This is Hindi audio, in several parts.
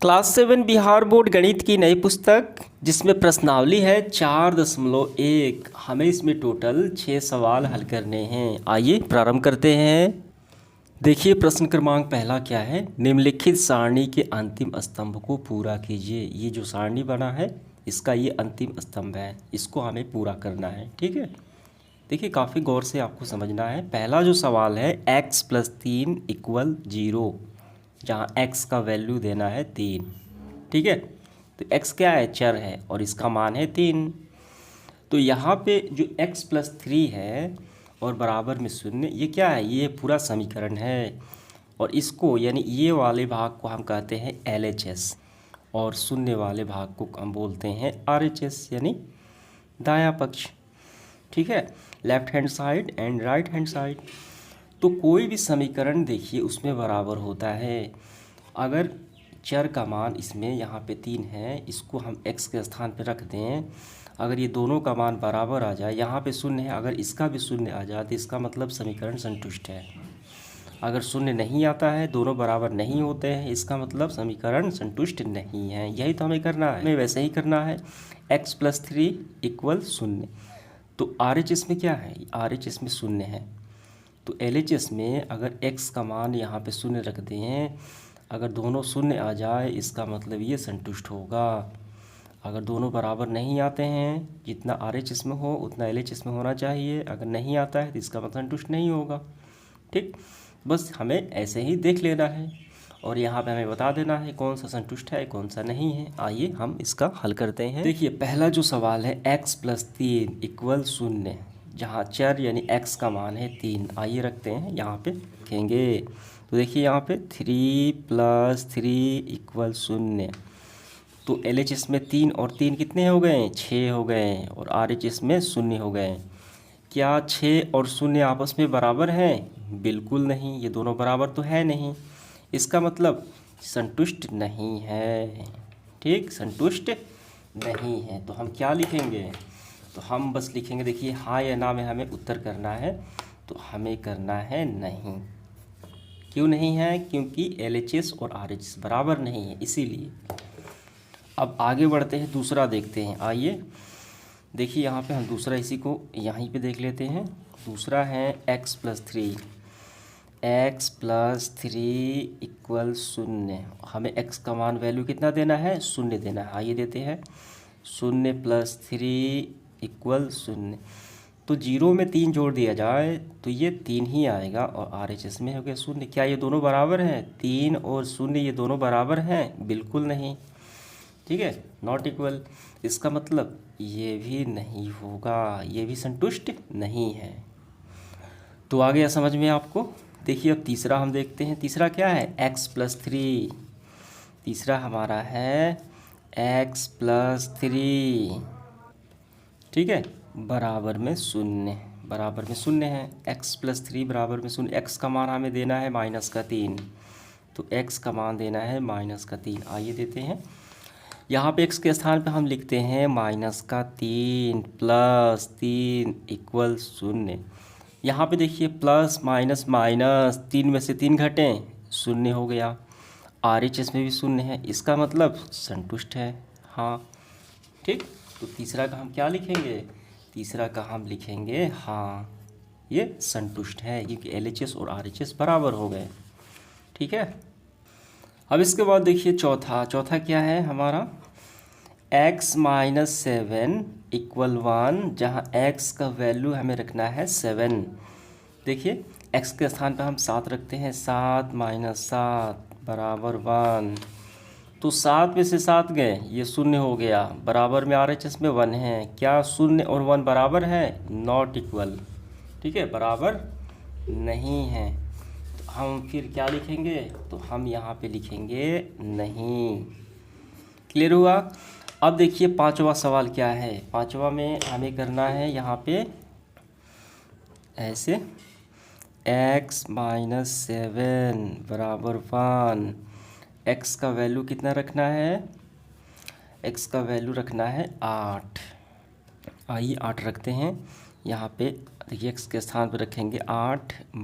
क्लास 7 बिहार बोर्ड गणित की नई पुस्तक जिसमें प्रश्नावली है 4.1। हमें इसमें टोटल 6 सवाल हल करने हैं। आइए प्रारंभ करते हैं। देखिए प्रश्न क्रमांक पहला क्या है, निम्नलिखित सारणी के अंतिम स्तंभ को पूरा कीजिए। ये जो सारणी बना है इसका ये अंतिम स्तंभ है, इसको हमें पूरा करना है। ठीक है, देखिए काफ़ी गौर से आपको समझना है। पहला जो सवाल है x + 3 = 0, जहाँ x का वैल्यू देना है 3। ठीक है, तो x क्या है, चर है और इसका मान है 3। तो यहाँ पे जो x + 3 है और बराबर में 0, ये क्या है, ये पूरा समीकरण है। और इसको यानी ये वाले भाग को हम कहते हैं LHS और शून्य वाले भाग को हम बोलते हैं RHS यानी दायां पक्ष। ठीक है, left hand side and right hand side. तो कोई भी समीकरण देखिए उसमें बराबर होता है। अगर चर का मान इसमें यहाँ पे 3 है, इसको हम x के स्थान पे रख दें, अगर ये दोनों का मान बराबर आ जाए, यहाँ पे 0 है, अगर इसका भी 0 आ जाए तो इसका मतलब समीकरण संतुष्ट है। अगर 0 नहीं आता है, दोनों बराबर नहीं होते हैं, इसका मतलब समीकरण संतुष्ट नहीं है। यही तो हमें करना है, हमें वैसे ही करना है। x + 3 = 0। तो RHS में क्या है, RHS में 0 है। तो LHS में अगर x का मान यहाँ पे 0 रख दें, अगर दोनों 0 आ जाए इसका मतलब ये संतुष्ट होगा। अगर दोनों बराबर नहीं आते हैं, जितना RHS में हो उतना LHS में होना चाहिए, अगर नहीं आता है तो इसका मतलब संतुष्ट नहीं होगा। ठीक, बस हमें ऐसे ही देख लेना है और यहाँ पे हमें बता देना है कौन सा संतुष्ट है कौन सा नहीं है। आइए हम इसका हल करते हैं। देखिए पहला जो सवाल है x + 3 = 0, जहाँ चर यानी x का मान है 3। आइए रखते हैं, यहाँ पे लिखेंगे। तो देखिए यहाँ पे 3 + 3 = 0। तो LHS में 3 और 3 कितने हो गए, 6 हो गए, और RHS में 0 हो गए। क्या 6 और 0 आपस में बराबर हैं? बिल्कुल नहीं, ये दोनों बराबर तो है नहीं, इसका मतलब संतुष्ट नहीं है। ठीक, संतुष्ट नहीं है। तो हम क्या लिखेंगे, तो हम बस लिखेंगे, देखिए हाँ या ना में हमें उत्तर करना है, तो हमें करना है नहीं। क्यों नहीं है, क्योंकि LHS और RHS बराबर नहीं है, इसीलिए। अब आगे बढ़ते हैं, दूसरा देखते हैं। आइए देखिए यहाँ पे हम दूसरा इसी को यहीं पे देख लेते हैं। दूसरा है x + 3 = 0। हमें x का मान वैल्यू कितना देना है, 0 देना है। आइए देते हैं, 0 + 3 = 0। तो 0 में 3 जोड़ दिया जाए तो ये 3 ही आएगा और RHS में हो गया 0। क्या ये दोनों बराबर हैं, 3 और 0 ये दोनों बराबर हैं? बिल्कुल नहीं। ठीक है, नॉट इक्वल, इसका मतलब ये भी नहीं होगा, ये भी संतुष्ट नहीं है। तो आ गया समझ में आपको। देखिए अब तीसरा हम देखते हैं। तीसरा क्या है, x + 3। तीसरा हमारा है x + 3, ठीक है, बराबर में 0, बराबर में 0 है। x + 3 बराबर में 0। x का मान हमें देना है -3, तो x का मान देना है -3। आइए देते हैं, यहाँ पे x के स्थान पे हम लिखते हैं -3 + 3 = 0। यहाँ पे देखिए प्लस माइनस माइनस, 3 में से 3 घटें, 0 हो गया। RHS में भी 0 है, इसका मतलब संतुष्ट है। हाँ ठीक, तो तीसरा का हम क्या लिखेंगे, तीसरा का हम लिखेंगे हाँ, ये संतुष्ट है, क्योंकि LHS और RHS बराबर हो गए। ठीक है, अब इसके बाद देखिए चौथा क्या है हमारा, x - 7 = 1, जहाँ x का वैल्यू हमें रखना है 7। देखिए x के स्थान पर हम 7 रखते हैं, 7 - 7 = 1। तो 7 में से 7 गए, ये 0 हो गया, बराबर में RHS में 1 है। क्या 0 और 1 बराबर है? Not equal. ठीक है, बराबर नहीं है। तो हम फिर क्या लिखेंगे, तो हम यहाँ पे लिखेंगे नहीं। क्लियर हुआ। अब देखिए पांचवा सवाल क्या है। पांचवा में हमें करना है यहाँ पे ऐसे, x - 7 = 1। x का वैल्यू कितना रखना है, x का वैल्यू रखना है 8। आइए 8 रखते हैं यहाँ पे। देखिए x के स्थान पर रखेंगे 8 -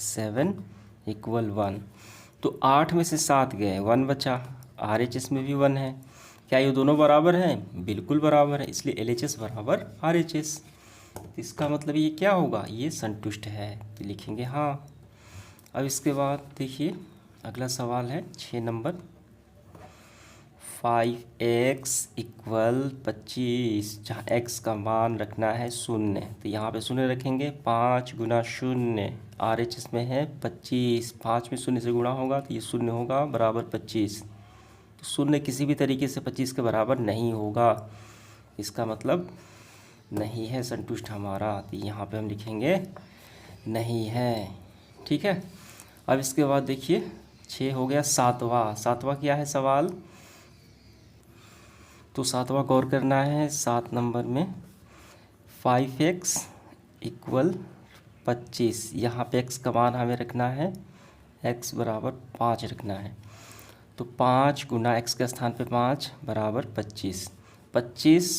7 = 1। तो 8 में से 7 गए, 1 बचा, RHS में भी 1 है। क्या ये दोनों बराबर हैं? बिल्कुल बराबर है, इसलिए LHS बराबर RHS। इसका मतलब ये क्या होगा? ये संतुष्ट है, तो लिखेंगे हाँ। अब इसके बाद देखिए अगला सवाल है 6 नंबर। 5x इक्वल 25, जहाँ x का मान रखना है 0, तो यहाँ पे 0 रखेंगे। 5 गुना 0, RHS में है 25, 5 में 0 से गुणा होगा तो ये 0 होगा बराबर 25। तो 0 किसी भी तरीके से 25 के बराबर नहीं होगा, इसका मतलब नहीं है संतुष्ट हमारा, तो यहाँ पे हम लिखेंगे नहीं है। ठीक है। अब इसके बाद देखिए 6 हो गया। सातवां क्या है सवाल? तो सातवां गौर करना है 7 नंबर में। 5x इक्वल 25, यहाँ पे x का मान हमें रखना है, x बराबर 5 रखना है। तो 5 गुना x के स्थान पे 5 बराबर 25, 25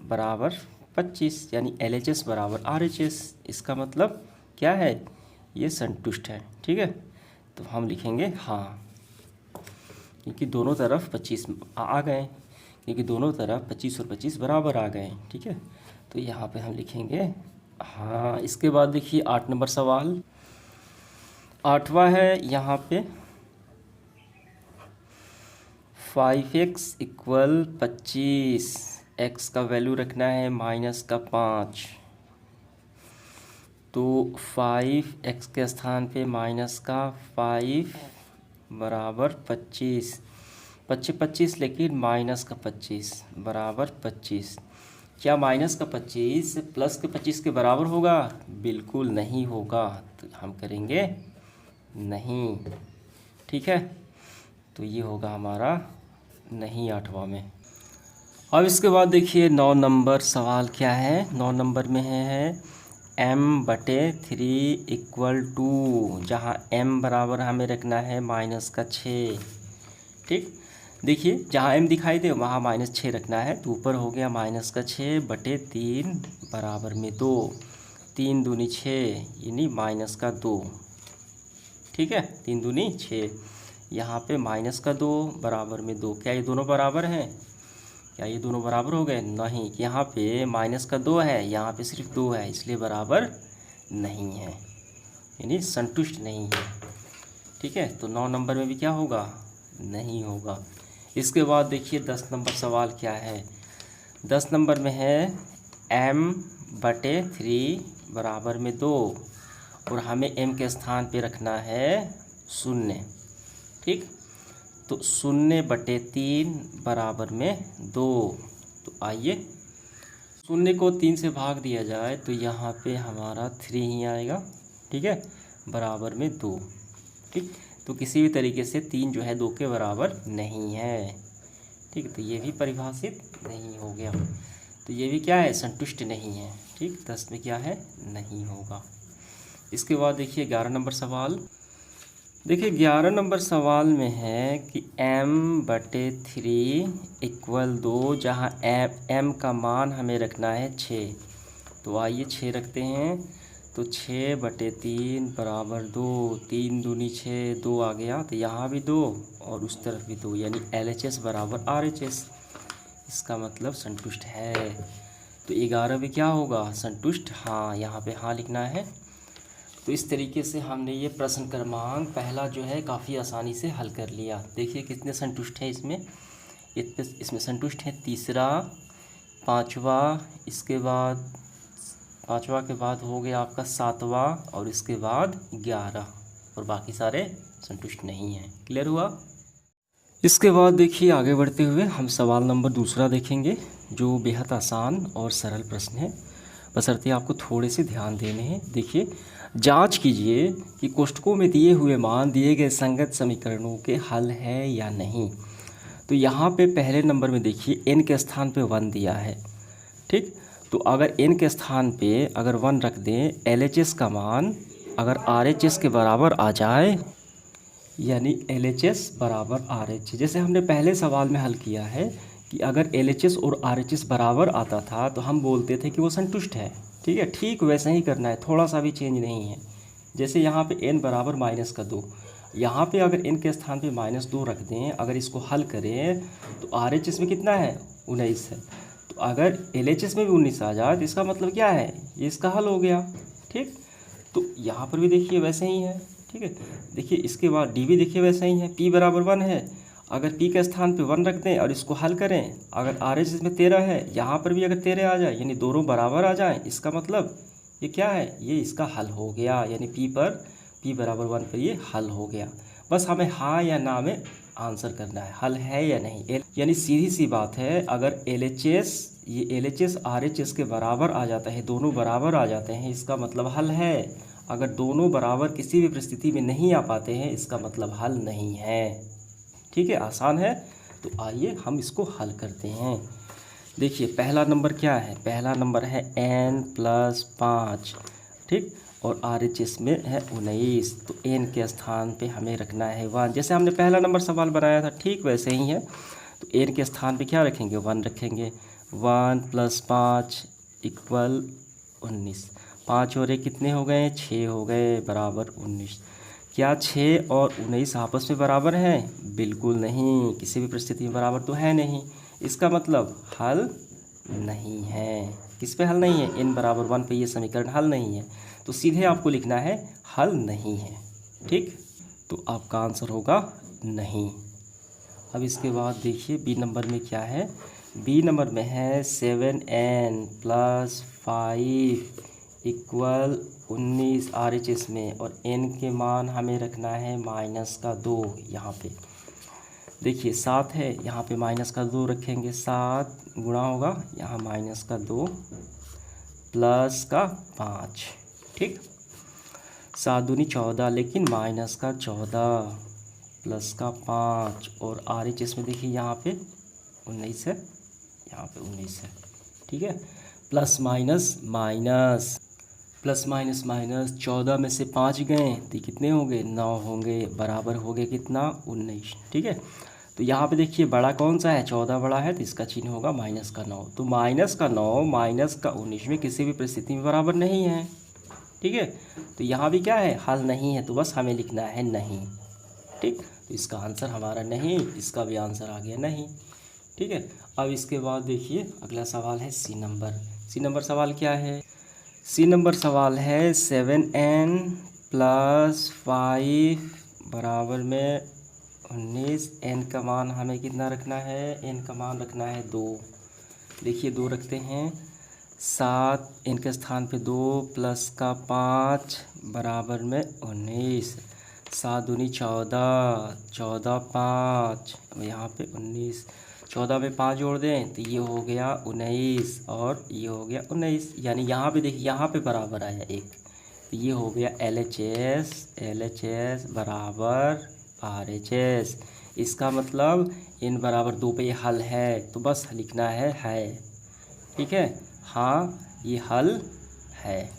बराबर 25, यानी LHS बराबर RHS। इसका मतलब क्या है? ये संतुष्ट है। ठीक है, तो हम लिखेंगे हाँ, क्योंकि दोनों तरफ 25 आ गए, क्योंकि दोनों तरफ 25 और 25 बराबर आ गए। ठीक है, तो यहाँ पे हम लिखेंगे हाँ। इसके बाद देखिए 8 नंबर सवाल। 8वां है यहाँ पे 5x इक्वल 25, x का वैल्यू रखना है -5, तो 5x के स्थान पे -5 बराबर 25, 25 लेकिन -25 बराबर 25। क्या -25 +25 के बराबर होगा? बिल्कुल नहीं होगा, तो हम करेंगे नहीं। ठीक है, तो ये होगा हमारा नहीं 8वां में। अब इसके बाद देखिए 9 नंबर सवाल क्या है। 9 नंबर में है m/3 इक्वल 2, जहाँ m बराबर हमें रखना है -6। ठीक, देखिए जहाँ m दिखाई दे वहाँ -6 रखना है, तो ऊपर हो गया -6/3 बराबर में 2, 3 दूनी 6 यानी -2। ठीक है, 3 दूनी 6, यहाँ पे -2 बराबर में 2। क्या ये दोनों बराबर हैं? क्या ये दोनों बराबर हो गए? नहीं, यहाँ पे -2 है, यहाँ पे सिर्फ 2 है, इसलिए बराबर नहीं है, यानी संतुष्ट नहीं है। ठीक है, तो 9 नंबर में भी क्या होगा? नहीं होगा। इसके बाद देखिए 10 नंबर सवाल क्या है। 10 नंबर में है m/3 बराबर में 2, और हमें m के स्थान पे रखना है 0। ठीक, तो 0/3 बराबर में 2, तो आइए 0 को 3 से भाग दिया जाए तो यहाँ पे हमारा 3 ही आएगा। ठीक है, बराबर में 2। ठीक, तो किसी भी तरीके से 3 जो है 2 के बराबर नहीं है। ठीक, तो ये भी परिभाषित नहीं हो गया, तो ये भी क्या है? संतुष्ट नहीं है। ठीक, 10 में क्या है? नहीं होगा। इसके बाद देखिए 11 नंबर सवाल। देखिए 11 नंबर सवाल में है कि m/3 इक्वल 2, जहाँ m का मान हमें रखना है 6। तो आइए 6 रखते हैं, तो 6/3 बराबर 2, 3 दूनी 6, 2 आ गया, तो यहाँ भी 2 और उस तरफ भी 2, यानी LHS बराबर RHS। इसका मतलब संतुष्ट है। तो 11 में क्या होगा? संतुष्ट हाँ, यहाँ पे हाँ लिखना है। तो इस तरीके से हमने ये प्रश्न क्रमांक पहला जो है काफ़ी आसानी से हल कर लिया। देखिए कितने संतुष्ट हैं इसमें। इसमें संतुष्ट है तीसरा, 5वां, इसके बाद 5वां के बाद हो गया आपका 7वां, और इसके बाद 11, और बाकी सारे संतुष्ट नहीं हैं। क्लियर हुआ? इसके बाद देखिए आगे बढ़ते हुए हम सवाल नंबर दूसरा देखेंगे, जो बेहद आसान और सरल प्रश्न है, बशर्ते आपको थोड़े से ध्यान देने हैं। देखिए, जांच कीजिए कि कोष्ठकों में दिए हुए मान दिए गए संगत समीकरणों के हल है या नहीं। तो यहाँ पे पहले नंबर में देखिए n के स्थान पे 1 दिया है। ठीक, तो अगर n के स्थान पे अगर 1 रख दें, LHS का मान अगर RHS के बराबर आ जाए, यानी LHS बराबर RH, जैसे हमने पहले सवाल में हल किया है कि अगर LHS और RHS बराबर आता था तो हम बोलते थे कि वो संतुष्ट है। ठीक है, ठीक वैसा ही करना है, थोड़ा सा भी चेंज नहीं है। जैसे यहाँ पे n बराबर -2, यहाँ पे अगर n के स्थान पे -2 रख दें, अगर इसको हल करें तो RHS में कितना है 19 है। तो अगर LHS में भी 19 आ जाए तो इसका मतलब क्या है, ये इसका हल हो गया। ठीक, तो यहाँ पर भी देखिए वैसे ही है। ठीक है, देखिए इसके बाद D भी देखिए वैसे ही है, P बराबर 1 है। अगर P के स्थान पे 1 रख दें और इसको हल करें, अगर RHS में 13 है, यहाँ पर भी अगर 13 आ जाए यानी दोनों बराबर आ जाए, इसका मतलब ये क्या है, ये इसका हल हो गया। यानी P बराबर 1 पर ये हल हो गया। बस हमें हाँ या ना में आंसर करना है, हल है या नहीं। यानी सीधी सी बात है, अगर ये LHS RHS के बराबर आ जाता है, दोनों बराबर आ जाते हैं, इसका मतलब हल है। अगर दोनों बराबर किसी भी परिस्थिति में नहीं आ पाते हैं, इसका मतलब हल नहीं है। ठीक है, आसान है। तो आइए हम इसको हल करते हैं। देखिए पहला नंबर क्या है, पहला नंबर है n+5। ठीक, और RHS में है 19, तो n के स्थान पे हमें रखना है 1। जैसे हमने पहला नंबर सवाल बनाया था ठीक वैसे ही है। तो n के स्थान पे क्या रखेंगे, 1 रखेंगे। 1 + 5 = 19। 5 और 1 कितने हो गए, 6 हो गए, बराबर 19। क्या 6 और 19 आपस में बराबर हैं? बिल्कुल नहीं, किसी भी परिस्थिति में बराबर तो है नहीं। इसका मतलब हल नहीं है। किस पे हल नहीं है, n बराबर 1 पे ये समीकरण हल नहीं है। तो सीधे आपको लिखना है हल नहीं है। ठीक, तो आपका आंसर होगा नहीं। अब इसके बाद देखिए बी नंबर में क्या है, बी नंबर में है 7n + 5 = 19 RHS में, और n के मान हमें रखना है -2। यहाँ पे देखिए 7 है, यहाँ पे -2 रखेंगे, 7 गुणा होगा यहाँ -2 + 5। ठीक, 7 दूनी 14, लेकिन -14 + 5, और RHS में देखिए यहाँ पे 19 है, यहाँ पे 19 है। ठीक है, प्लस माइनस 14 में से 5 गए तो कितने होंगे, 9 होंगे, बराबर हो गए कितना, 19। ठीक है, तो यहाँ पे देखिए बड़ा कौन सा है, 14 बड़ा है, तो इसका चिन्ह होगा -9। तो -9 -19 में किसी भी परिस्थिति में बराबर नहीं है। ठीक है, तो यहाँ भी क्या है, हल नहीं है, तो बस हमें लिखना है नहीं। ठीक, तो इसका आंसर हमारा नहीं, इसका भी आंसर आ गया नहीं। ठीक है, अब इसके बाद देखिए अगला सवाल है सी नंबर सवाल क्या है, सी नंबर सवाल है 7n + 5 बराबर में 19। n का मान हमें कितना रखना है, n का मान रखना है 2। देखिए 2 रखते हैं, 7 n के स्थान पे 2 + 5 बराबर में 19। 7 दूनी 14, 14 5, यहाँ पे 19। 14 में 5 जोड़ दें तो ये हो गया 19, और ये हो गया 19। यानी यहाँ पे देखिए, यहाँ पे बराबर आया एक, तो ये हो गया LHS बराबर RHS। इसका मतलब n बराबर 2 पे ये हल है, तो बस लिखना है। ठीक है, हाँ ये हल है।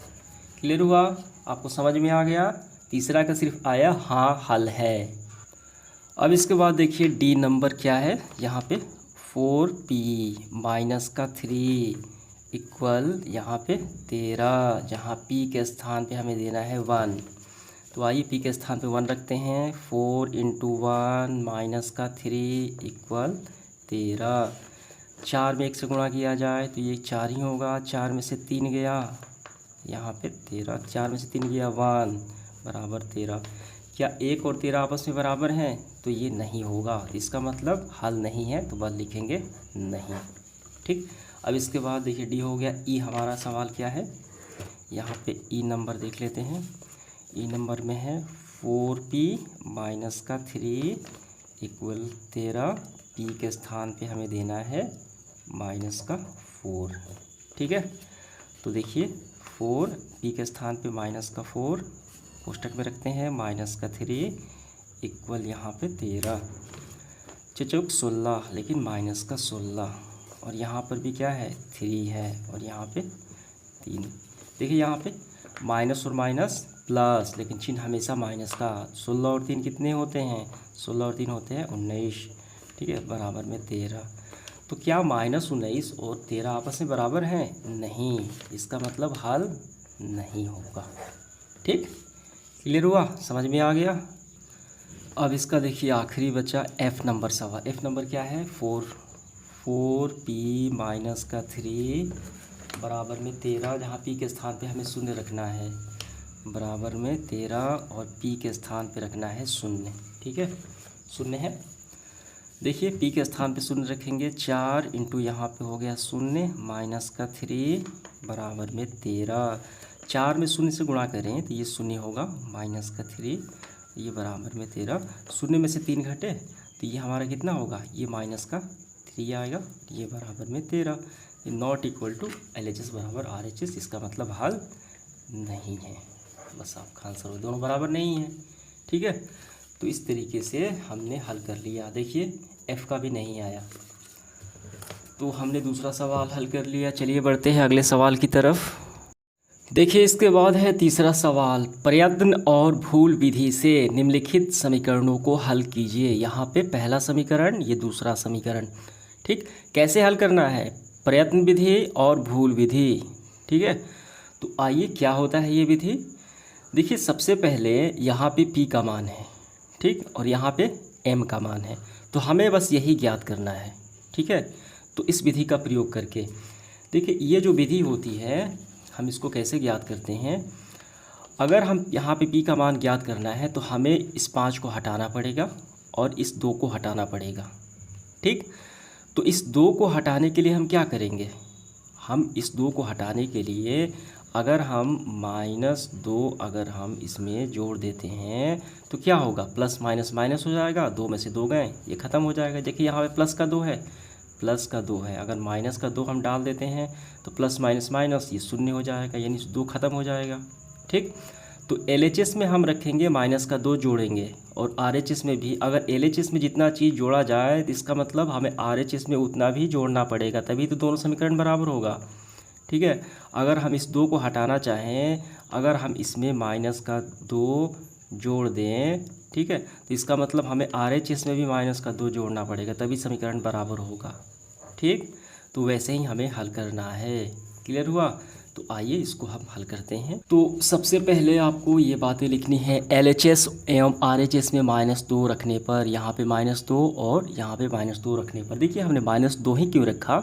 क्लियर हुआ, आपको समझ में आ गया। तीसरा का सिर्फ आया हाँ हल है। अब इसके बाद देखिए डी नंबर क्या है, यहाँ पे 4p - 3 = यहाँ पे 13, जहाँ p के स्थान पे हमें देना है 1। तो आइए p के स्थान पे 1 रखते हैं। 4 × 1 - 3 = 13। 4 में 1 से गुणा किया जाए तो ये 4 ही होगा। 4 में से 3 गया, यहाँ पे 13। 4 में से 3 गया 1, बराबर 13। क्या 1 और 13 आपस में बराबर हैं, तो ये नहीं होगा, इसका मतलब हल नहीं है, तो बस लिखेंगे नहीं। ठीक, अब इसके बाद देखिए डी हो गया। ई हमारा सवाल क्या है, यहाँ पे ई नंबर देख लेते हैं। ई नंबर में है 4p - 3 = 13। p के स्थान पे हमें देना है -4। ठीक है, तो देखिए 4p के स्थान पे -4 कोष्टक में रखते हैं, -3 = यहाँ पे 13, चौक 16, लेकिन -16, और यहाँ पर भी क्या है 3 है, और यहाँ पे 3। देखिए यहाँ पे माइनस और माइनस प्लस, लेकिन चिन्ह हमेशा माइनस का। 16 और 3 कितने होते हैं, 16 और 3 होते हैं 19। ठीक है, बराबर में 13। तो क्या -19 और 13 आपस में बराबर हैं, नहीं, इसका मतलब हल नहीं होगा। ठीक, क्लियर हुआ, समझ में आ गया। अब इसका देखिए आखिरी बचा एफ नंबर सवाल। एफ नंबर क्या है? 4p माइनस का 3 बराबर में 13, जहाँ p के स्थान पे हमें शून्य रखना है, बराबर में 13 और p के स्थान पे रखना है शून्य। ठीक है, शून्य है। देखिए p के स्थान पे शून्य रखेंगे, 4 इंटू यहाँ पे हो गया शून्य माइनस का 3 बराबर में 13। 4 में शून्य से गुणा करें तो ये शून्य होगा, माइनस का 3, ये बराबर में 13। शून्य में से 3 घटे तो ये हमारा कितना होगा? ये माइनस का 3 आएगा, ये बराबर में 13। ये नॉट इक्वल टू LHS बराबर RHS, इसका मतलब हल नहीं है। बस आपका आंसर हो, दोनों बराबर नहीं है। ठीक है, तो इस तरीके से हमने हल कर लिया। देखिए F का भी नहीं आया, तो हमने दूसरा सवाल हल कर लिया। चलिए बढ़ते हैं अगले सवाल की तरफ। देखिए इसके बाद है तीसरा सवाल, प्रयत्न और भूल विधि से निम्नलिखित समीकरणों को हल कीजिए। यहाँ पे पहला समीकरण, ये दूसरा समीकरण। ठीक, कैसे हल करना है? प्रयत्न विधि और भूल विधि। ठीक है, तो आइए क्या होता है ये विधि। देखिए सबसे पहले यहाँ पे p का मान है, ठीक, और यहाँ पे m का मान है, तो हमें बस यही ज्ञात करना है। ठीक है, तो इस विधि का प्रयोग करके देखिए ये जो विधि होती है हम इसको कैसे ज्ञात करते हैं। अगर हम यहाँ पे p का मान ज्ञात करना है तो हमें इस 5 को हटाना पड़ेगा और इस 2 को हटाना पड़ेगा। ठीक, तो इस 2 को हटाने के लिए हम क्या करेंगे? हम इस 2 को हटाने के लिए अगर हम -2 अगर हम इसमें जोड़ देते हैं तो क्या होगा? प्लस माइनस माइनस हो जाएगा, 2 में से 2 गए, ये ख़त्म हो जाएगा। देखिए यहाँ पे प्लस का 2 है, प्लस का 2 है, अगर माइनस का 2 हम डाल देते हैं तो प्लस माइनस माइनस ये शून्य हो जाएगा, यानी 2 ख़त्म हो जाएगा। ठीक, तो LHS में हम रखेंगे माइनस का 2 जोड़ेंगे, और RHS में भी अगर LHS में जितना चीज़ जोड़ा जाए तो इसका मतलब हमें RHS में उतना भी जोड़ना पड़ेगा, तभी तो दोनों समीकरण बराबर होगा। ठीक है, अगर हम इस 2 को हटाना चाहें, अगर हम इसमें माइनस का 2 जोड़ दें, ठीक है, तो इसका मतलब हमें RHS में भी माइनस का 2 जोड़ना पड़ेगा, तभी समीकरण बराबर होगा। ठीक, तो वैसे ही हमें हल करना है। क्लियर हुआ? तो आइए इसको हम हल करते हैं। तो सबसे पहले आपको ये बातें लिखनी है। LHS एवं RHS में -2 रखने पर, यहाँ पे -2 और यहाँ पे -2 रखने पर, देखिए हमने -2 ही क्यों रखा,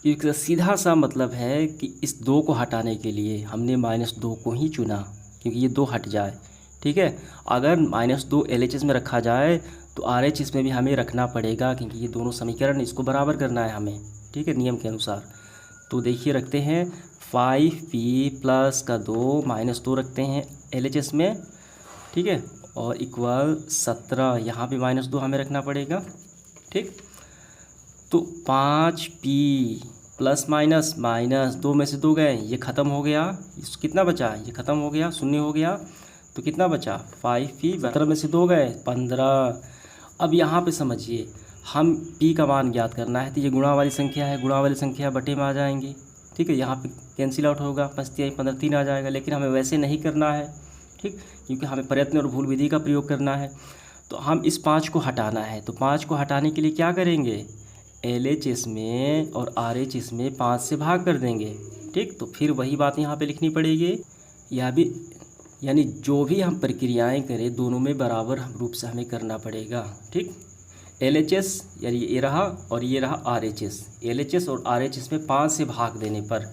क्योंकि सीधा सा मतलब है कि इस 2 को हटाने के लिए हमने -2 को ही चुना, क्योंकि ये 2 हट जाए। ठीक है, अगर -2 LHS में रखा जाए तो RHS में भी हमें रखना पड़ेगा, क्योंकि ये दोनों समीकरण इसको बराबर करना है हमें। ठीक है, नियम के अनुसार। तो देखिए रखते हैं 5p प्लस का 2 -2 रखते हैं LHS में। ठीक है, और इक्वल 17, यहाँ पे -2 हमें रखना पड़ेगा। ठीक, तो 5p प्लस माइनस माइनस 2 में से 2 गए, ये ख़त्म हो गया, इस कितना बचा? ये ख़त्म हो गया, शून्य हो गया, तो कितना बचा? 5p, 17 में से 2 गए, 15। अब यहाँ पे समझिए हम p का मान ज्ञात करना है, तो ये गुणा वाली संख्या है, गुणा वाली संख्या बटे में आ जाएंगी। ठीक है, यहाँ पे कैंसिल आउट होगा, 5 3 15 3 आ जाएगा, लेकिन हमें वैसे नहीं करना है। ठीक, क्योंकि हमें प्रयत्न और भूल विधि का प्रयोग करना है, तो हम इस 5 को हटाना है। तो 5 को हटाने के लिए क्या करेंगे? LHS में और RHS में 5 से भाग कर देंगे। ठीक, तो फिर वही बात यहाँ पे लिखनी पड़ेगी। यह भी यानी जो भी हम प्रक्रियाएं करें दोनों में बराबर रूप से हमें करना पड़ेगा। ठीक, LHS यानी ये रहा और ये रहा RHS, LHS और RHS में 5 से भाग देने पर,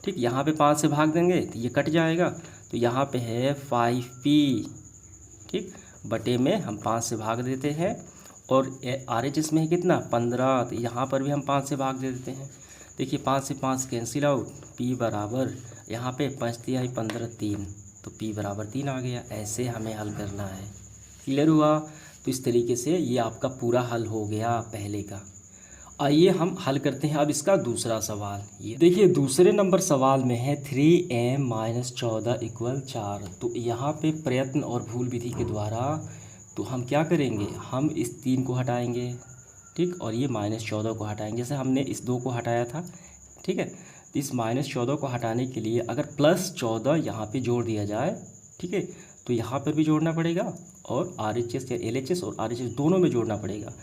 ठीक, यहाँ पे 5 से भाग देंगे तो ये कट जाएगा, तो यहाँ पे है 5p। ठीक, बटे में हम 5 से भाग देते हैं, और RHS में है कितना? 15, तो यहाँ पर भी हम 5 से भाग दे देते हैं। देखिए 5 से 5 कैंसिल आउट, p बराबर यहाँ पे 5 3 15 3, तो p बराबर 3 आ गया। ऐसे हमें हल करना है। क्लियर हुआ? तो इस तरीके से ये आपका पूरा हल हो गया पहले का। आइए हम हल करते हैं अब इसका दूसरा सवाल। ये देखिए दूसरे नंबर सवाल में है 3m - 14 = 4। तो यहाँ पे प्रयत्न और भूल विधि के द्वारा तो हम क्या करेंगे? हम इस 3 को हटाएंगे, ठीक, और ये -14 को हटाएंगे, जैसे हमने इस 2 को हटाया था। ठीक है, तो इस -14 को हटाने के लिए अगर +14 यहाँ पे जोड़ दिया जाए, ठीक है, तो यहाँ पर भी जोड़ना पड़ेगा, और RHS या LHS और RHS दोनों में जोड़ना पड़ेगा।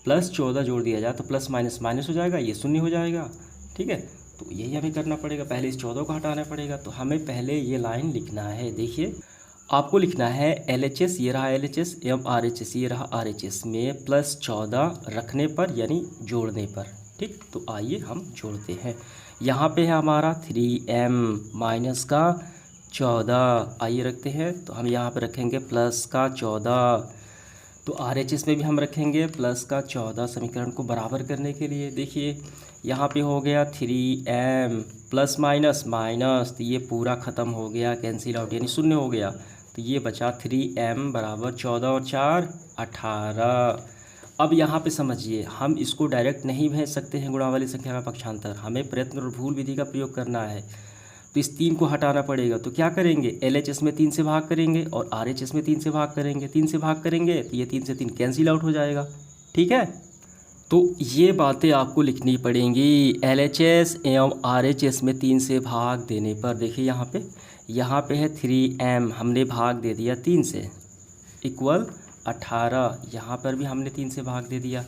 +14 जोड़ दिया जाए तो प्लस माइनस माइनस हो जाएगा, ये शून्य हो जाएगा। ठीक है, तो यही हमें करना पड़ेगा, पहले इस 14 को हटाना पड़ेगा। तो हमें पहले ये लाइन लिखना है। देखिए आपको लिखना है LHS, ये रहा LHS, एवं RHS, ये रहा RHS में +14 रखने पर यानी जोड़ने पर। ठीक, तो आइए हम जोड़ते हैं। यहाँ पे है हमारा 3m माइनस का 14, आइए रखते हैं। तो हम यहाँ पे रखेंगे प्लस का 14, तो RHS में भी हम रखेंगे प्लस का 14 समीकरण को बराबर करने के लिए। देखिए यहाँ पे हो गया 3m प्लस माइनस माइनस, तो ये पूरा ख़त्म हो गया, कैंसिल आउट यानी शून्य हो गया। तो ये बचा 3m बराबर 14 और 4 18। अब यहाँ पे समझिए, हम इसको डायरेक्ट नहीं भेज सकते हैं गुणा वाली संख्या का पक्षांतर, हमें प्रयत्न और भूल विधि का प्रयोग करना है। तो इस 3 को हटाना पड़ेगा। तो क्या करेंगे, LHS में 3 से भाग करेंगे और RHS में 3 से भाग करेंगे। 3 से भाग करेंगे तो ये 3 से 3 कैंसिल आउट हो जाएगा। ठीक है, तो ये बातें आपको लिखनी पड़ेंगी। LHS एवं RHS में 3 से भाग देने पर, देखिए यहाँ पे है 3m, हमने भाग दे दिया 3 से, इक्वल 18। यहाँ पर भी हमने 3 से भाग दे दिया,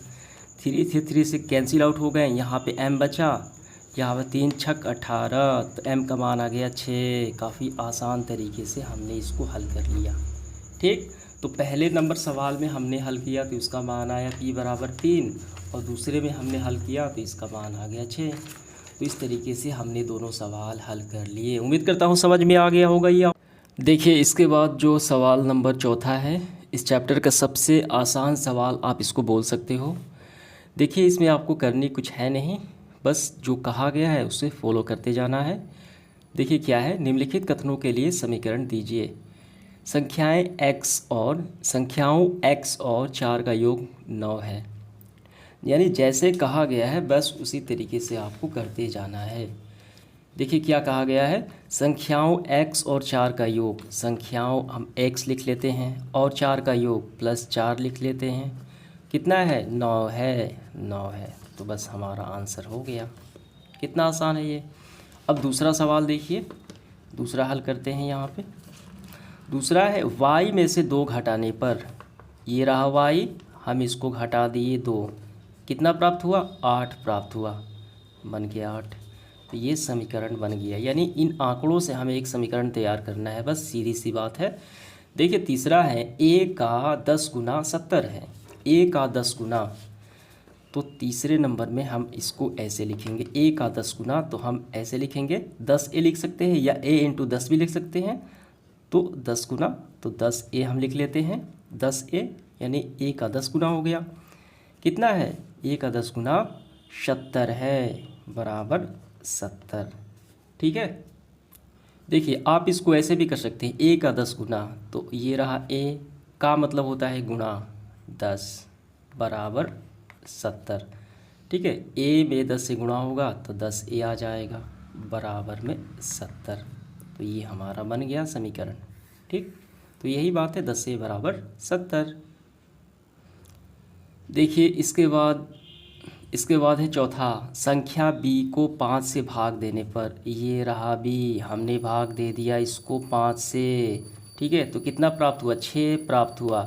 3 से कैंसिल आउट हो गए। यहाँ पे m बचा, यहाँ पर 3 छक 18, तो m का मान आ गया 6। काफ़ी आसान तरीके से हमने इसको हल कर लिया। ठीक, तो पहले नंबर सवाल में हमने हल किया तो इसका मान आया p बराबर 3, और दूसरे में हमने हल किया तो इसका मान आ गया 6। तो इस तरीके से हमने दोनों सवाल हल कर लिए। उम्मीद करता हूँ समझ में आ गया होगा ये। देखिए इसके बाद जो सवाल नंबर चौथा है, इस चैप्टर का सबसे आसान सवाल आप इसको बोल सकते हो। देखिए इसमें आपको करनी कुछ है नहीं, बस जो कहा गया है उसे फॉलो करते जाना है। देखिए क्या है, निम्नलिखित कथनों के लिए समीकरण दीजिए। संख्याओं x और 4 का योग 9 है। यानी जैसे कहा गया है बस उसी तरीके से आपको करते जाना है। देखिए क्या कहा गया है, संख्याओं x और 4 का योग, संख्याओं हम x लिख लेते हैं और 4 का योग +4 लिख लेते हैं। कितना है, 9 है। तो बस हमारा आंसर हो गया। कितना आसान है ये। अब दूसरा सवाल देखिए, दूसरा हल करते हैं। यहाँ पे दूसरा है y में से 2 घटाने पर, ये रहा y, हम इसको घटा दिए 2, कितना प्राप्त हुआ, 8 प्राप्त हुआ, बन गया 8। तो ये समीकरण बन गया। यानी इन आंकड़ों से हमें एक समीकरण तैयार करना है, बस सीधी सी बात है। देखिए तीसरा है a का 10 गुना 70 है, a का 10 गुना, तो तीसरे नंबर में हम इसको ऐसे लिखेंगे, a का 10 गुना, तो हम ऐसे लिखेंगे 10a लिख सकते हैं या a इंटू 10 भी लिख सकते हैं। तो 10 गुना, तो 10a हम लिख लेते हैं, 10a यानी a का 10 गुना हो गया। कितना है, a का 10 गुना 70 है, बराबर 70। ठीक है, देखिए आप इसको ऐसे भी कर सकते हैं, a का 10 गुना, तो ये रहा a का मतलब होता है गुणा 10 बराबर 70। ठीक है, a में 10 से गुणा होगा तो 10a आ जाएगा बराबर में 70। तो ये हमारा बन गया समीकरण। ठीक, तो यही बात है, 10a बराबर 70। देखिए इसके बाद है चौथा, संख्या b को 5 से भाग देने पर, ये रहा b, हमने भाग दे दिया इसको 5 से। ठीक है, तो कितना प्राप्त हुआ, 6 प्राप्त हुआ,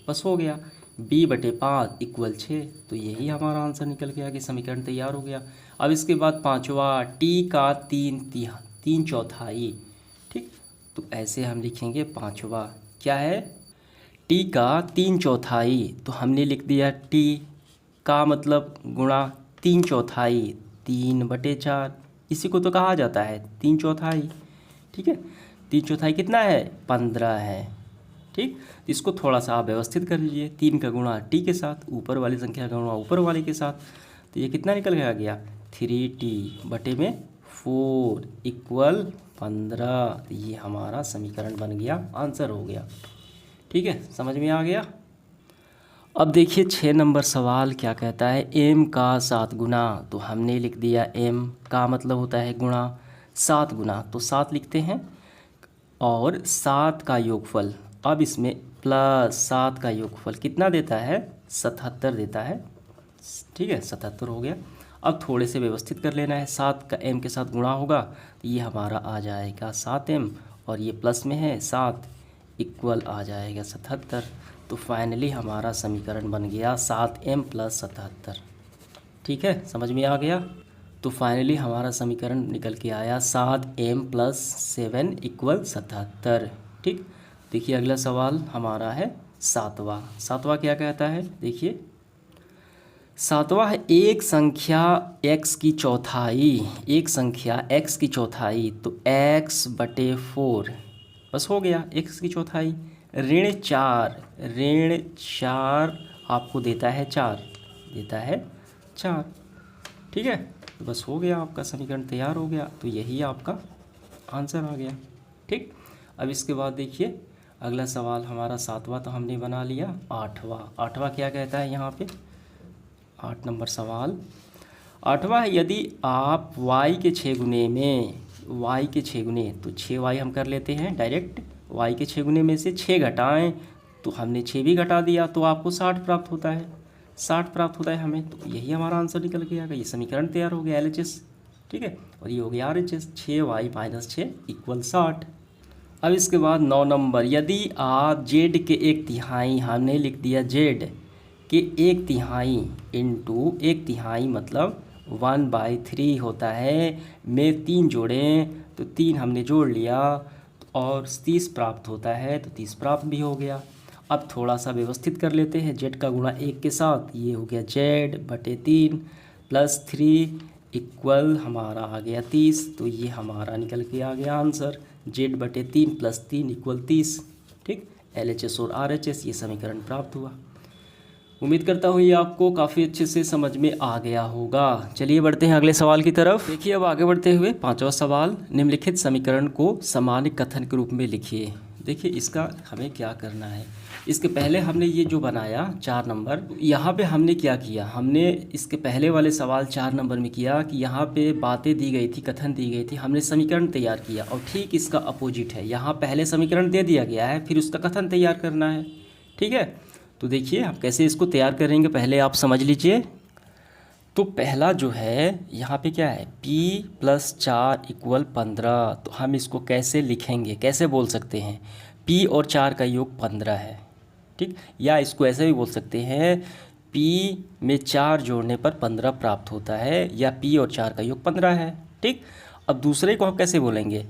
बस हो गया, b/5 इक्वल 6। तो यही हमारा आंसर निकल गया कि समीकरण तैयार हो गया। अब इसके बाद पांचवा, t का 3 चौथाई। ठीक, तो ऐसे हम लिखेंगे पांचवा, क्या है, t का 3 चौथाई, तो हमने लिख दिया t का मतलब गुणा 3 चौथाई, 3/4, इसी को तो कहा जाता है 3 चौथाई। ठीक है, 3 चौथाई कितना है, 15 है। ठीक, इसको थोड़ा सा आप व्यवस्थित कर लीजिए, 3 का गुणा t के साथ, ऊपर वाली संख्या का गुणा ऊपर वाले के साथ, तो ये कितना निकल गया 3t/4 इक्वल 15। तो ये हमारा समीकरण बन गया, आंसर हो गया। ठीक है, समझ में आ गया। अब देखिए 6 नंबर सवाल क्या कहता है, m का 7 गुना, तो हमने लिख दिया m का मतलब होता है गुणा, 7 गुना तो 7 लिखते हैं, और 7 का योगफल, अब इसमें +7 का योगफल कितना देता है, 77 देता है। ठीक है, 77 हो गया। अब थोड़े से व्यवस्थित कर लेना है, 7 का m के साथ गुणा होगा तो ये हमारा आ जाएगा 7m, और ये प्लस में है 7 इक्वल आ जाएगा 77। तो फाइनली हमारा समीकरण बन गया 7m + 77। ठीक है, समझ में आ गया। तो फाइनली हमारा समीकरण निकल के आया 7m + 7 = 77। ठीक, देखिए अगला सवाल हमारा है सातवां। सातवां क्या कहता है, देखिए सातवां है एक संख्या x की चौथाई, एक संख्या x की चौथाई तो x/4, बस हो गया x की चौथाई, ऋण 4 आपको देता है 4, देता है 4, ठीक है। तो बस हो गया, आपका समीकरण तैयार हो गया, तो यही आपका आंसर आ गया, ठीक। अब इसके बाद देखिए अगला सवाल हमारा सातवां तो हमने बना लिया। आठवां क्या कहता है यहाँ पे, 8 नंबर सवाल। आठवां है यदि आप y के 6 गुने में, y के 6 गुने तो 6y हम कर लेते हैं डायरेक्ट, y के 6 गुने में से 6 घटाएं तो हमने 6 भी घटा दिया तो आपको 60 प्राप्त होता है, 60 प्राप्त होता है हमें, तो यही हमारा आंसर निकल के आएगा। ये समीकरण तैयार हो गया LHS, ठीक है, और ये हो गया RHS, 6y - 6 = 60। अब इसके बाद 9 नंबर, यदि आप z के 1/3, हमने लिख दिया z के 1/3 इंटू 1/3 मतलब 1/3 होता है, में 3 जोड़ें तो 3 हमने जोड़ लिया और 30 प्राप्त होता है, तो 30 प्राप्त भी हो गया। अब थोड़ा सा व्यवस्थित कर लेते हैं, z का गुणा 1 के साथ, ये हो गया z/3 + 3 इक्वल हमारा आ गया 30, तो ये हमारा निकल के आ गया आंसर, z/3 + 3 = 30, ठीक। LHS और RHS ये समीकरण प्राप्त हुआ। उम्मीद करता हूँ ये आपको काफ़ी अच्छे से समझ में आ गया होगा। चलिए बढ़ते हैं अगले सवाल की तरफ। देखिए अब आगे बढ़ते हुए 5वां सवाल, निम्नलिखित समीकरण को सामान्य कथन के रूप में लिखिए। देखिए इसका हमें क्या करना है, इसके पहले हमने ये जो बनाया 4 नंबर, यहाँ पे हमने क्या किया, हमने इसके पहले वाले सवाल 4 नंबर में किया कि यहाँ पे बातें दी गई थी, कथन दी गई थी, हमने समीकरण तैयार किया, और ठीक इसका अपोजिट है, यहाँ पहले समीकरण दे दिया गया है, फिर उसका कथन तैयार करना है, ठीक है। तो देखिए हम कैसे इसको तैयार करेंगे, पहले आप समझ लीजिए। तो पहला जो है यहाँ पे क्या है, p + 4 = 15, तो हम इसको कैसे लिखेंगे, कैसे बोल सकते हैं, p और 4 का योग 15 है, ठीक। या इसको ऐसे भी बोल सकते हैं, p में 4 जोड़ने पर 15 प्राप्त होता है, या p और 4 का योग 15 है, ठीक। अब दूसरे को हम कैसे बोलेंगे,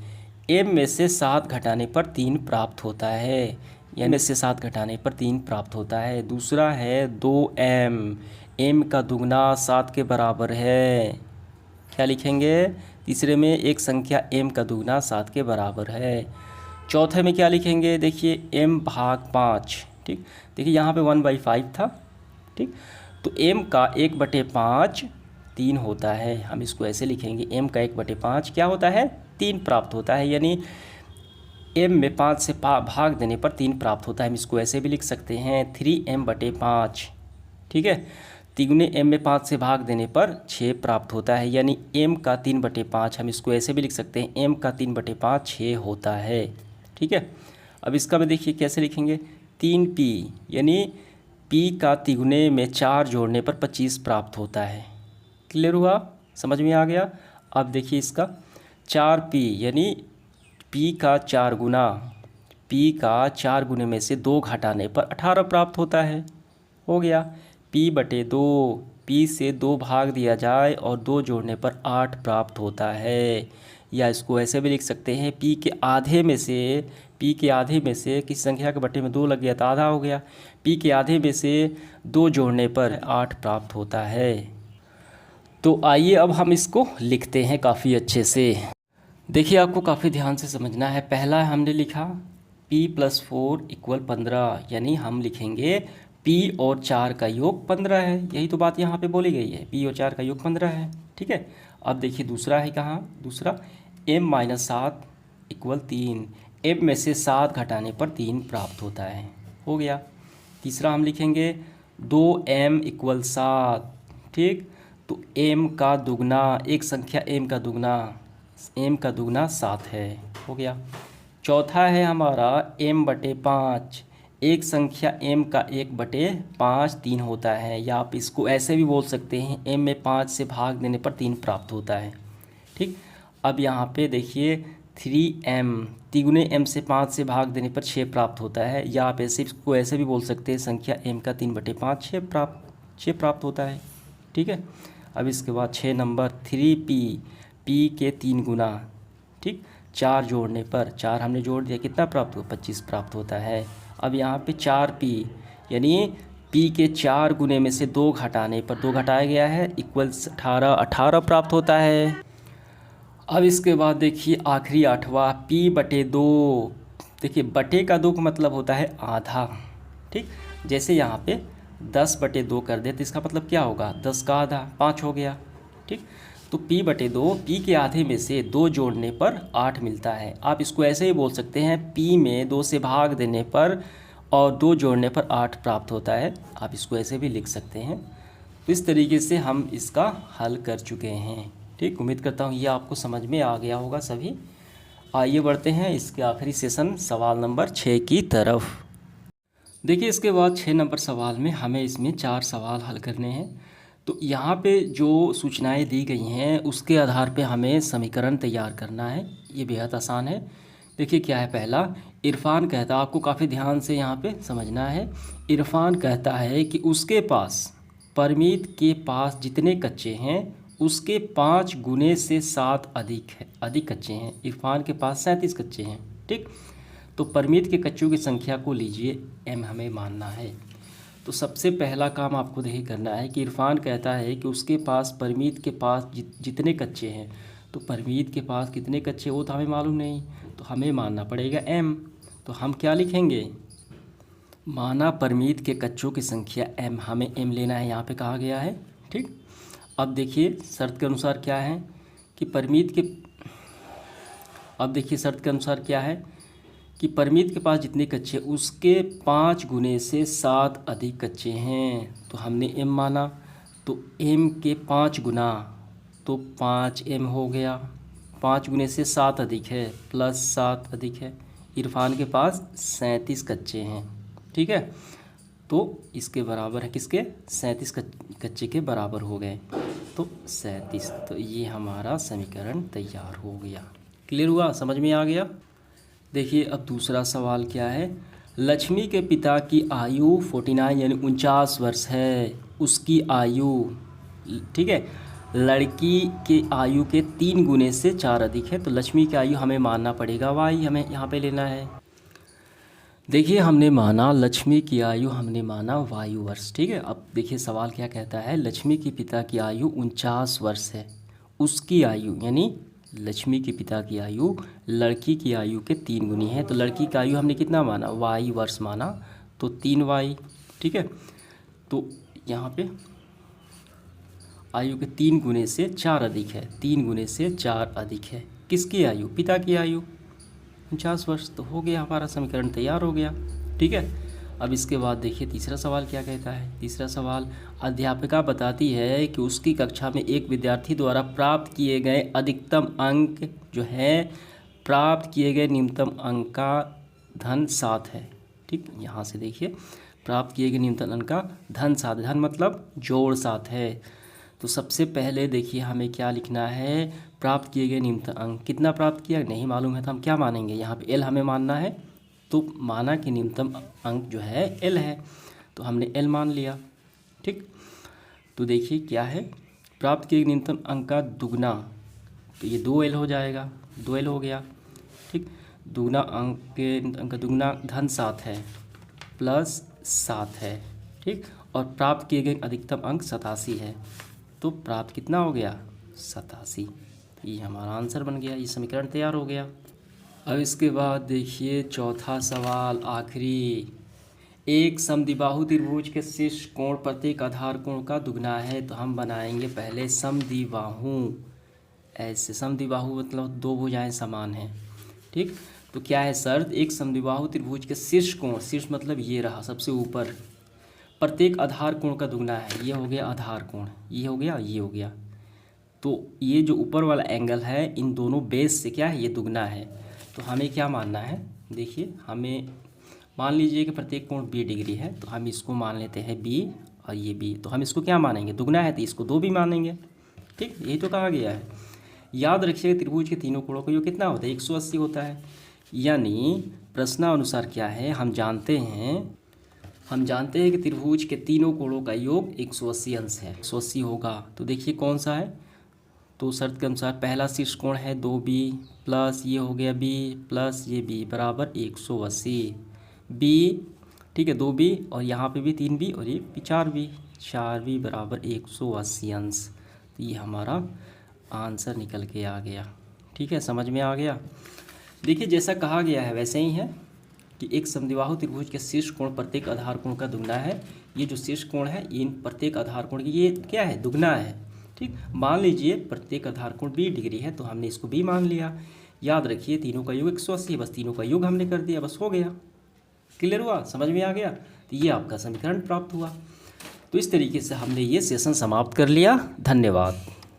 m में से 7 घटाने पर 3 प्राप्त होता है, या में से 7 घटाने पर 3 प्राप्त होता है। दूसरा है 2m, m का दुगना 7 के बराबर है, क्या लिखेंगे, तीसरे में एक संख्या m का दुगना 7 के बराबर है। चौथे में क्या लिखेंगे, देखिए m/5, ठीक। देखिए यहाँ पे 1/5 था, ठीक, तो m का 1/5 3 होता है, हम इसको ऐसे लिखेंगे, m का 1/5 क्या होता है, 3 प्राप्त होता है, यानी m में 5 से भाग देने पर 3 प्राप्त होता है, हम इसको ऐसे भी लिख सकते हैं 3m/5, ठीक है। तिगुने m में 5 से भाग देने पर 6 प्राप्त होता है, यानी m का 3/5, हम इसको ऐसे भी लिख सकते हैं m का 3/5 6 होता है, ठीक है। अब इसका में देखिए कैसे लिखेंगे, 3p, यानी p का तिगुने में 4 जोड़ने पर 25 प्राप्त होता है, क्लियर हुआ, समझ में आ गया। अब देखिए इसका 4p, यानी p का 4 गुना, p का 4 गुने में से 2 घटाने पर 18 प्राप्त होता है, हो गया। p/2, p से 2 भाग दिया जाए और 2 जोड़ने पर 8 प्राप्त होता है, या इसको ऐसे भी लिख सकते हैं, p के आधे में से किसी संख्या के बट्टे में 2 लग गया तो आधा हो गया, p के आधे में से 2 जोड़ने पर 8 प्राप्त होता है। तो आइए अब हम इसको लिखते हैं काफ़ी अच्छे से। देखिए आपको काफ़ी ध्यान से समझना है। पहला हमने लिखा p + 4 = 15, यानी हम लिखेंगे p और 4 का योग 15 है, यही तो बात यहाँ पे बोली गई है, p और 4 का योग 15 है, ठीक है। अब देखिए दूसरा है कहाँ, दूसरा m - 7 = 3, m में से 7 घटाने पर 3 प्राप्त होता है, हो गया। तीसरा हम लिखेंगे 2m = 7, ठीक, तो m का दुगना, एक संख्या m का दुगना 7 है, हो गया। चौथा है हमारा m/5, एक संख्या m का 1/5 3 होता है, या आप इसको ऐसे भी बोल सकते हैं m में 5 से भाग देने पर 3 प्राप्त होता है, ठीक। अब यहाँ पे देखिए 3m, तिगुने m से 5 से भाग देने पर 6 प्राप्त होता है, या आप ऐसे इसको ऐसे भी बोल सकते हैं, संख्या m का 3/5 6 प्राप्त होता है, ठीक है। अब इसके बाद 6 नंबर 3p, p के 3 गुना, ठीक, 4 जोड़ने पर, 4 हमने जोड़ दिया, कितना प्राप्त हुआ, 25 प्राप्त होता है। अब यहाँ पे 4p यानी p के 4 गुने में से 2 घटाने पर, 2 घटाया गया है, इक्वल्स 18, 18 प्राप्त होता है। अब इसके बाद देखिए आखिरी 8वां p/2। देखिए बटे का 2 का मतलब होता है आधा, ठीक। जैसे यहाँ पे 10/2 कर दे तो इसका मतलब क्या होगा, 10 का आधा, 5 हो गया, ठीक। तो p/2, p के आधे में से 2 जोड़ने पर 8 मिलता है। आप इसको ऐसे ही बोल सकते हैं, p में 2 से भाग देने पर और 2 जोड़ने पर 8 प्राप्त होता है। आप इसको ऐसे भी लिख सकते हैं। तो इस तरीके से हम इसका हल कर चुके हैं, ठीक। उम्मीद करता हूँ ये आपको समझ में आ गया होगा सभी। आइए बढ़ते हैं इसके आखिरी सेशन सवाल नंबर 6 की तरफ। देखिए इसके बाद 6 नंबर सवाल में हमें इसमें 4 सवाल हल करने हैं। तो यहाँ पे जो सूचनाएं दी गई हैं उसके आधार पे हमें समीकरण तैयार करना है। ये बेहद आसान है। देखिए क्या है, पहला इरफान कहता, आपको काफ़ी ध्यान से यहाँ पे समझना है। इरफान कहता है कि उसके पास, परमीत के पास जितने कच्चे हैं उसके 5 गुने से 7 अधिक कच्चे हैं। इरफान के पास 37 कच्चे हैं, ठीक। तो परमीत के कच्चों की संख्या को लीजिए m हमें मानना है। तो सबसे पहला काम आपको देखिए करना है कि इरफान कहता है कि उसके पास, परमीत के पास जितने कच्चे हैं, तो परमीत के पास कितने कच्चे वो तो हमें मालूम नहीं, तो हमें मानना पड़ेगा m। तो हम क्या लिखेंगे, माना परमीत के कच्चों की संख्या m, हमें m लेना है, यहाँ पे कहा गया है, ठीक। अब देखिए शर्त के अनुसार क्या है कि परमीत के, अब देखिए शर्त के अनुसार क्या है कि परमीत के पास जितने कच्चे उसके 5 गुने से 7 अधिक कच्चे हैं। तो हमने m माना, तो m के 5 गुना, तो 5m हो गया। 5 गुने से 7 अधिक है, प्लस 7 अधिक है। इरफान के पास 37 कच्चे हैं, ठीक है। तो इसके बराबर है, किसके, 37 कच्चे के बराबर हो गए, तो 37। तो ये हमारा समीकरण तैयार हो गया। क्लियर हुआ, समझ में आ गया। देखिए अब दूसरा सवाल क्या है, लक्ष्मी के पिता की आयु 49 यानी 49 वर्ष है। उसकी आयु, ठीक है, लड़की के आयु के 3 गुने से 4 अधिक है। तो लक्ष्मी की आयु हमें मानना पड़ेगा y, हमें यहाँ पे लेना है। देखिए हमने माना लक्ष्मी की आयु, हमने माना वायु वर्ष, ठीक है। अब देखिए सवाल क्या कहता है, लक्ष्मी के पिता की आयु 49 वर्ष है। उसकी आयु यानी लक्ष्मी के पिता की आयु लड़की की आयु के 3 गुनी है। तो लड़की की आयु हमने कितना माना, वाई वर्ष माना, तो 3y, ठीक है। तो यहाँ पे आयु के 3 गुने से 4 अधिक है, 3 गुने से 4 अधिक है। किसकी आयु, पिता की आयु 49 वर्ष। तो हो गया, हमारा समीकरण तैयार हो गया, ठीक है। अब इसके बाद देखिए तीसरा सवाल क्या कहता है। तीसरा सवाल, अध्यापिका बताती है कि उसकी कक्षा में एक विद्यार्थी द्वारा प्राप्त किए गए अधिकतम अंक जो है, प्राप्त किए गए न्यूनतम अंक का धन 7 है, ठीक। यहाँ से देखिए प्राप्त किए गए न्यूनतम अंक का धन 7, धन मतलब जोड़ 7 है। तो सबसे पहले देखिए हमें क्या लिखना है, प्राप्त किए गए न्यूनतम अंक, कितना प्राप्त किया नहीं मालूम है, तो हम क्या मानेंगे, यहाँ पे l हमें मानना है। तो माना कि न्यूनतम अंक जो है l है, तो हमने l मान लिया, ठीक। तो देखिए क्या है, प्राप्त किए गए न्यूनतम अंक का दुगना, तो ये 2l हो जाएगा, 2l हो गया, ठीक। दुगना अंक के अंक का दुगना धन 7 है, प्लस 7 है, ठीक। और प्राप्त किए गए अधिकतम अंक 87 है। तो प्राप्त कितना हो गया, 87। ये हमारा आंसर बन गया, ये समीकरण तैयार हो गया। अब इसके बाद देखिए चौथा सवाल आखिरी, एक समद्विबाहु त्रिभुज के शीर्ष कोण प्रत्येक आधार कोण का दुगना है। तो हम बनाएंगे पहले समद्विबाहु, ऐसे समद्विबाहु मतलब 2 भुजाएं समान हैं, ठीक। तो क्या है शर्त, एक समद्विबाहु त्रिभुज के शीर्ष कोण, शीर्ष मतलब ये रहा सबसे ऊपर, प्रत्येक आधार कोण का दुगना है। ये हो गया आधार कोण, ये हो गया, ये हो गया। तो ये जो ऊपर वाला एंगल है इन दोनों बेस से क्या है, ये दुगना है। तो हमें क्या मानना है, देखिए हमें मान लीजिए कि प्रत्येक कोण 20 डिग्री है, तो हम इसको मान लेते हैं b और ये b। तो हम इसको क्या मानेंगे, दुगना है तो इसको 2 भी मानेंगे, ठीक। यही तो कहा गया है। याद रखिएगा त्रिभुज के तीनों कोणों का योग कितना होता है, 180 होता है। यानी प्रश्नानुसार क्या है, हम जानते हैं कि त्रिभुज के तीनों कोणों का योग 180 अंश है, 180 होगा। तो देखिए कौन सा है, तो शर्त के अनुसार पहला शीर्ष कोण है 2b प्लस ये हो गया b प्लस ये b बराबर 180 b, ठीक है 2b और यहाँ पे भी 3b और ये 4b बराबर 180 अंश। तो ये हमारा आंसर निकल के आ गया। ठीक है, समझ में आ गया। देखिए जैसा कहा गया है वैसे ही है कि एक समद्विबाहु त्रिभुज के शीर्ष कोण प्रत्येक आधार कोण का दुगना है। ये जो शीर्ष कोण है इन प्रत्येक आधार कोण की ये क्या है, दुगना है। ठीक, मान लीजिए प्रत्येक आधार कोण 20 डिग्री है तो हमने इसको भी मान लिया। याद रखिए तीनों का योग 180, बस तीनों का योग हमने कर दिया, बस हो गया। क्लियर हुआ, समझ में आ गया। तो ये आपका समीकरण प्राप्त हुआ। तो इस तरीके से हमने ये सेशन समाप्त कर लिया। धन्यवाद।